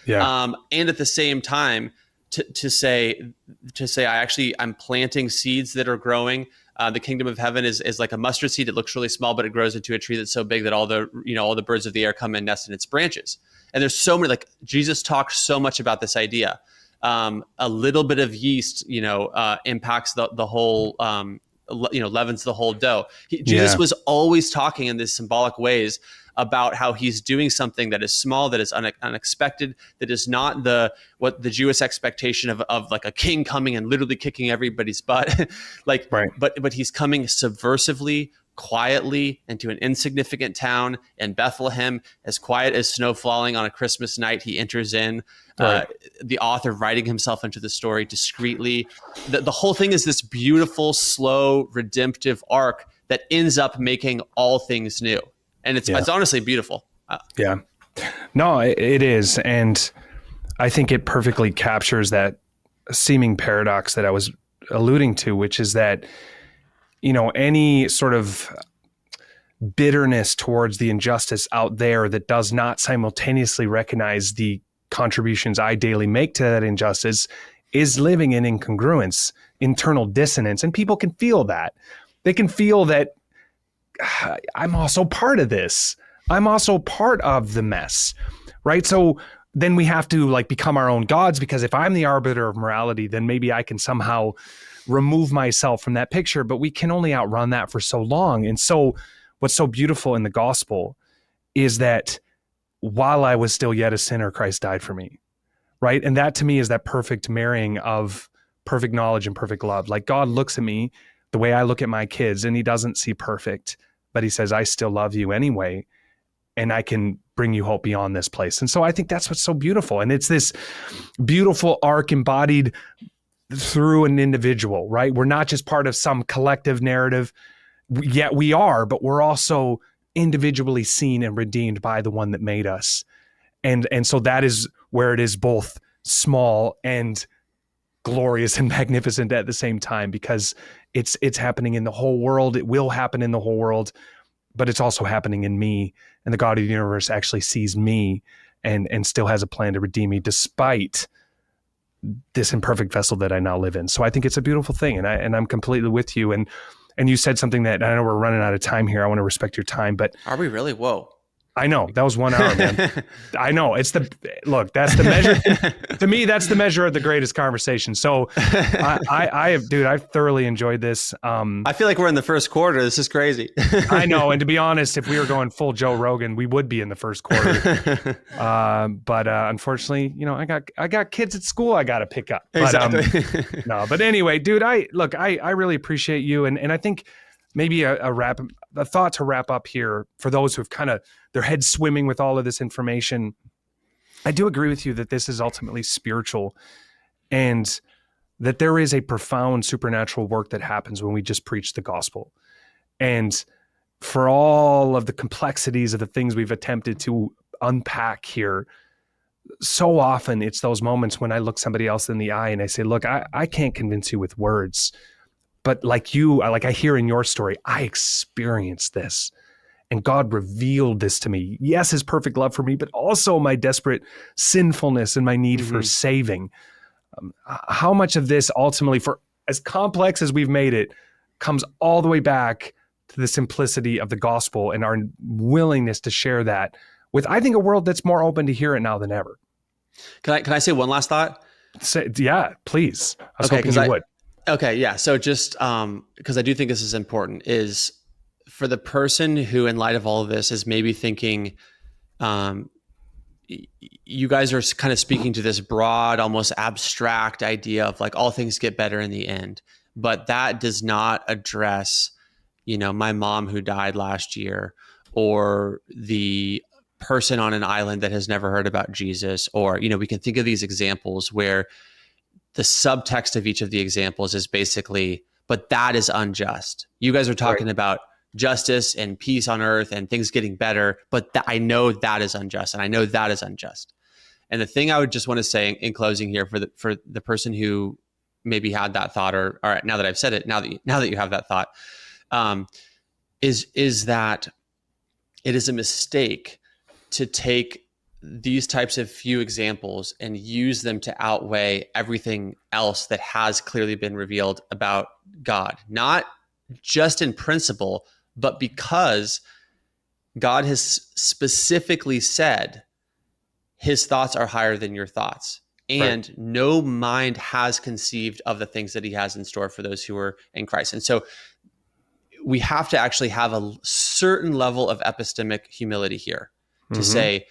And at the same time, to say I'm planting seeds that are growing. The kingdom of heaven is like a mustard seed. It looks really small, but it grows into a tree that's so big that all the birds of the air come and nest in its branches. And there's so many, like Jesus talked so much about this idea. A little bit of yeast, impacts the whole, leavens the whole dough. Jesus was always talking in these symbolic ways about how he's doing something that is small, that is unexpected, that is not what the Jewish expectation of like a king coming and literally kicking everybody's butt. But he's coming subversively, quietly into an insignificant town in Bethlehem, as quiet as snow falling on a Christmas night. He enters in, the author writing himself into the story discreetly. The whole thing is this beautiful, slow, redemptive arc that ends up making all things new. And it's honestly beautiful. No, it is. And I think it perfectly captures that seeming paradox that I was alluding to, which is that, any sort of bitterness towards the injustice out there that does not simultaneously recognize the contributions I daily make to that injustice is living in incongruence, internal dissonance. And people can feel that. They can feel that I'm also part of this. I'm also part of the mess, right? So then we have to become our own gods, because if I'm the arbiter of morality, then maybe I can somehow remove myself from that picture, but we can only outrun that for so long. And so what's so beautiful in the gospel is that while I was still yet a sinner, Christ died for me, right? And that to me is that perfect marrying of perfect knowledge and perfect love. Like God looks at me the way I look at my kids, and he doesn't see perfect, but he says, I still love you anyway, and I can bring you hope beyond this place. And so I think that's what's so beautiful. And it's this beautiful arc embodied through an individual, right? We're not just part of some collective narrative, yet we are, but we're also individually seen and redeemed by the one that made us. And so that is where it is both small and glorious and magnificent at the same time, because it's happening in the whole world. It will happen in the whole world, but it's also happening in me. And the God of the universe actually sees me and still has a plan to redeem me despite this imperfect vessel that I now live in. So I think it's a beautiful thing. And I'm completely with you. And you said something that, I know we're running out of time here. I want to respect your time, but are we really? Whoa. I know that was 1 hour, man. I know that's the measure. To me, that's the measure of the greatest conversation. So I've thoroughly enjoyed this. I feel like we're in the first quarter. This is crazy. I know. And to be honest, if we were going full Joe Rogan, we would be in the first quarter. But unfortunately, I got kids at school I got to pick up. But, exactly. But anyway, dude, I really appreciate you. And I think maybe a thought to wrap up here for those who've kind of their heads swimming with all of this information. I do agree with you that this is ultimately spiritual, and that there is a profound supernatural work that happens when we just preach the gospel. And for all of the complexities of the things we've attempted to unpack here, so often it's those moments when I look somebody else in the eye and I say, look, I can't convince you with words, but like I hear in your story, I experienced this. And God revealed this to me. Yes, his perfect love for me, but also my desperate sinfulness and my need for saving. How much of this ultimately, for as complex as we've made it, comes all the way back to the simplicity of the gospel and our willingness to share that with, I think, a world that's more open to hear it now than ever. Can I say one last thought? Yeah, please. I was hoping you would. Okay, yeah. So just because I do think this is important, is for the person who, in light of all of this, is maybe thinking, you guys are kind of speaking to this broad, almost abstract idea of all things get better in the end, but that does not address, my mom who died last year, or the person on an island that has never heard about Jesus, or, we can think of these examples where the subtext of each of the examples is basically, but that is unjust. You guys are talking about justice and peace on earth and things getting better, but I know that is unjust, and I know that is unjust. And the thing I would just want to say in closing here for the person who maybe had that thought, or now that I've said it, now that you have that thought, is that it is a mistake to take these types of few examples and use them to outweigh everything else that has clearly been revealed about God, not just in principle, but because God has specifically said his thoughts are higher than your thoughts. And no mind has conceived of the things that he has in store for those who are in Christ. And so we have to actually have a certain level of epistemic humility here to say,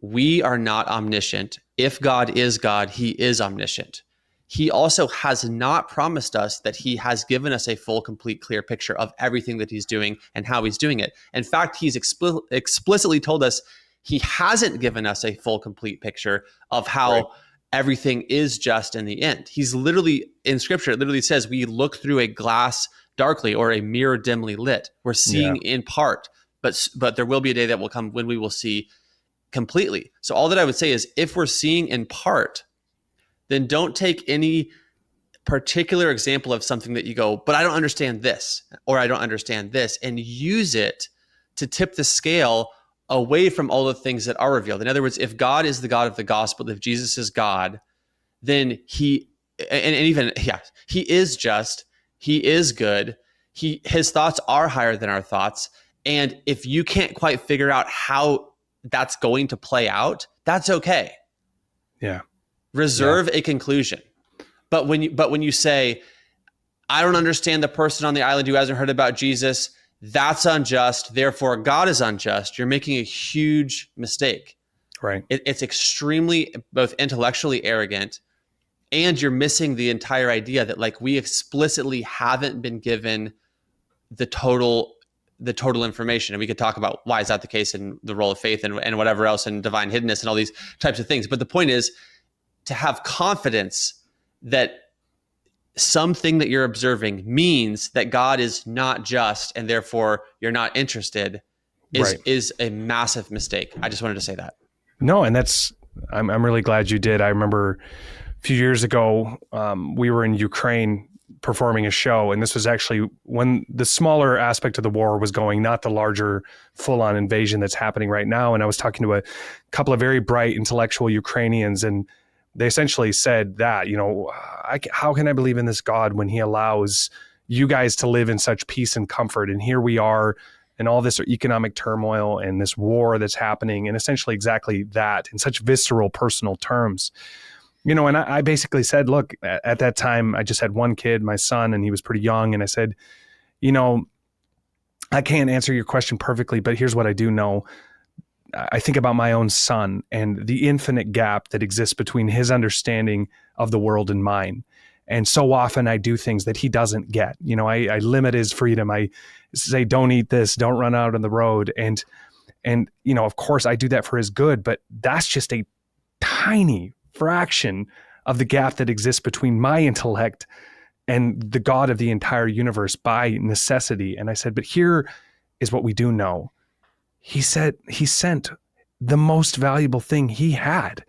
we are not omniscient. If God is God, he is omniscient. He also has not promised us that he has given us a full, complete, clear picture of everything that he's doing and how he's doing it. In fact, he's explicitly told us he hasn't given us a full, complete picture of how everything is just in the end. He's literally, in scripture, it literally says we look through a glass darkly, or a mirror dimly lit. We're seeing in part, but there will be a day that will come when we will see completely. So all that I would say is, if we're seeing in part, then don't take any particular example of something that you go, but I don't understand this, or I don't understand this, and use it to tip the scale away from all the things that are revealed. In other words, if God is the God of the gospel, if Jesus is God, then he is just, he is good, his thoughts are higher than our thoughts. And if you can't quite figure out how that's going to play out, that's okay. Yeah. Reserve a conclusion. But when you say, I don't understand the person on the island who hasn't heard about Jesus, that's unjust, therefore God is unjust, you're making a huge mistake. Right. It's extremely both intellectually arrogant, and you're missing the entire idea that, like, we explicitly haven't been given the total information. And we could talk about why is that the case, and the role of faith and whatever else, and divine hiddenness and all these types of things. But the point is to have confidence that something that you're observing means that God is not just, and therefore you're not interested, is a massive mistake. I just wanted to say that. No, and I'm really glad you did. I remember a few years ago, we were in Ukraine performing a show, and this was actually when the smaller aspect of the war was going, not the larger full-on invasion that's happening right now. And I was talking to a couple of very bright intellectual Ukrainians, and they essentially said that, how can I believe in this God when he allows you guys to live in such peace and comfort? And here we are in all this economic turmoil and this war that's happening, and essentially exactly that in such visceral personal terms. And I basically said, look, at that time, I just had one kid, my son, and he was pretty young. And I said, I can't answer your question perfectly, but here's what I do know. I think about my own son and the infinite gap that exists between his understanding of the world and mine. And so often I do things that he doesn't get. I limit his freedom. I say, don't eat this, don't run out on the road. And of course I do that for his good, but that's just a tiny fraction of the gap that exists between my intellect and the God of the entire universe by necessity. And I said, but here is what we do know. He said he sent the most valuable thing he had,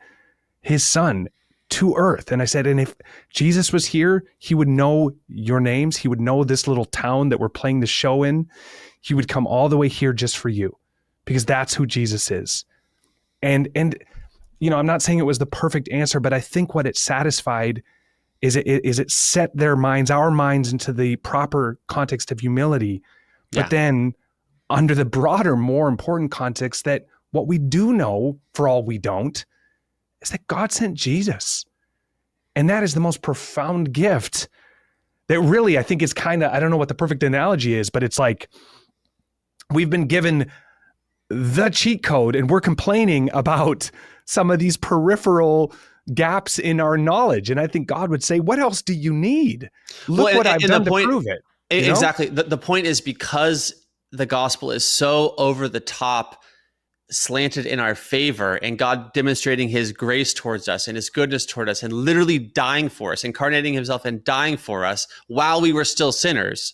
his son, to earth. And I said, and if Jesus was here, he would know your names. He would know this little town that we're playing the show in. He would come all the way here just for you, because that's who Jesus is. And I'm not saying it was the perfect answer, but I think what it satisfied is it set our minds into the proper context of humility, but then under the broader, more important context that what we do know, for all we don't, is that God sent Jesus. And that is the most profound gift that really, I think, is kind of, I don't know what the perfect analogy is, but it's like we've been given the cheat code and we're complaining about some of these peripheral gaps in our knowledge. And I think God would say, what else do you need? Look what I've done to prove it. Exactly. The point is, because the gospel is so over the top slanted in our favor, and God demonstrating his grace towards us and his goodness toward us and literally dying for us, incarnating himself and dying for us while we were still sinners,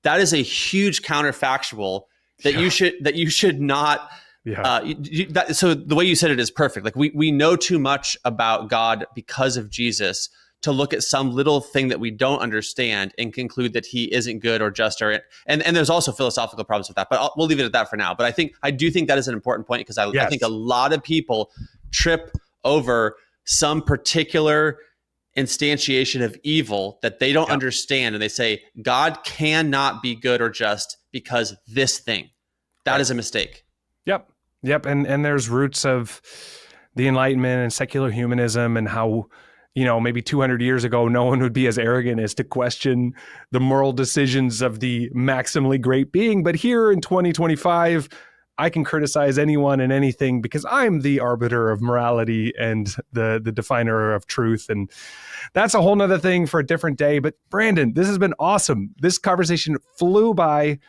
that is a huge counterfactual that you should not. So the way you said it is perfect. Like we know too much about God because of Jesus to look at some little thing that we don't understand and conclude that he isn't good or just, and there's also philosophical problems with that, but we'll leave it at that for now. But I do think that is an important point, because I think a lot of people trip over some particular instantiation of evil that they don't understand. And they say, God cannot be good or just because this thing. That is a mistake. Yep. And there's roots of the Enlightenment and secular humanism, and how, maybe 200 years ago, no one would be as arrogant as to question the moral decisions of the maximally great being. But here in 2025, I can criticize anyone and anything because I'm the arbiter of morality and the definer of truth. And that's a whole nother thing for a different day. But Brandon, this has been awesome. This conversation flew by.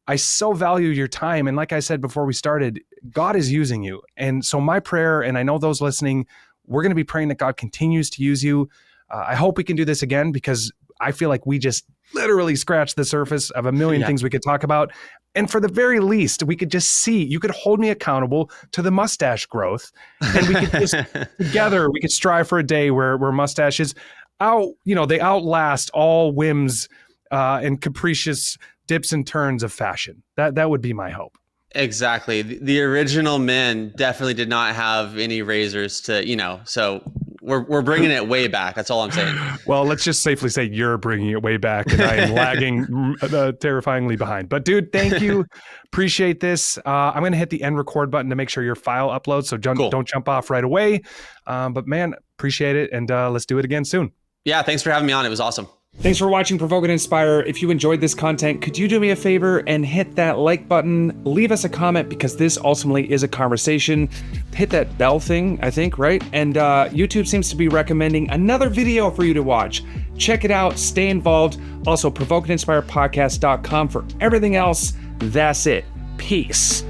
I so value your time. And like I said before we started, God is using you. And so my prayer, and I know those listening, we're going to be praying that God continues to use you. I hope we can do this again, because I feel like we just literally scratched the surface of a million things we could talk about. And for the very least, we could just see, you could hold me accountable to the mustache growth. And we could just together, we could strive for a day where mustaches they outlast all whims and capricious dips and turns of fashion. That would be my hope. Exactly. The original men definitely did not have any razors to, so we're bringing it way back. That's all I'm saying. Well, let's just safely say you're bringing it way back, and I am lagging terrifyingly behind. But dude, thank you. Appreciate this. I'm going to hit the end record button to make sure your file uploads. So don't jump off right away. But man, appreciate it. And let's do it again soon. Yeah. Thanks for having me on. It was awesome. Thanks for watching Provoke and Inspire. If you enjoyed this content, could you do me a favor and hit that like button? Leave us a comment, because this ultimately is a conversation. Hit that bell thing, I think, right? And YouTube seems to be recommending another video for you to watch. Check it out. Stay involved. Also, provokeandinspirepodcast.com for everything else. That's it. Peace.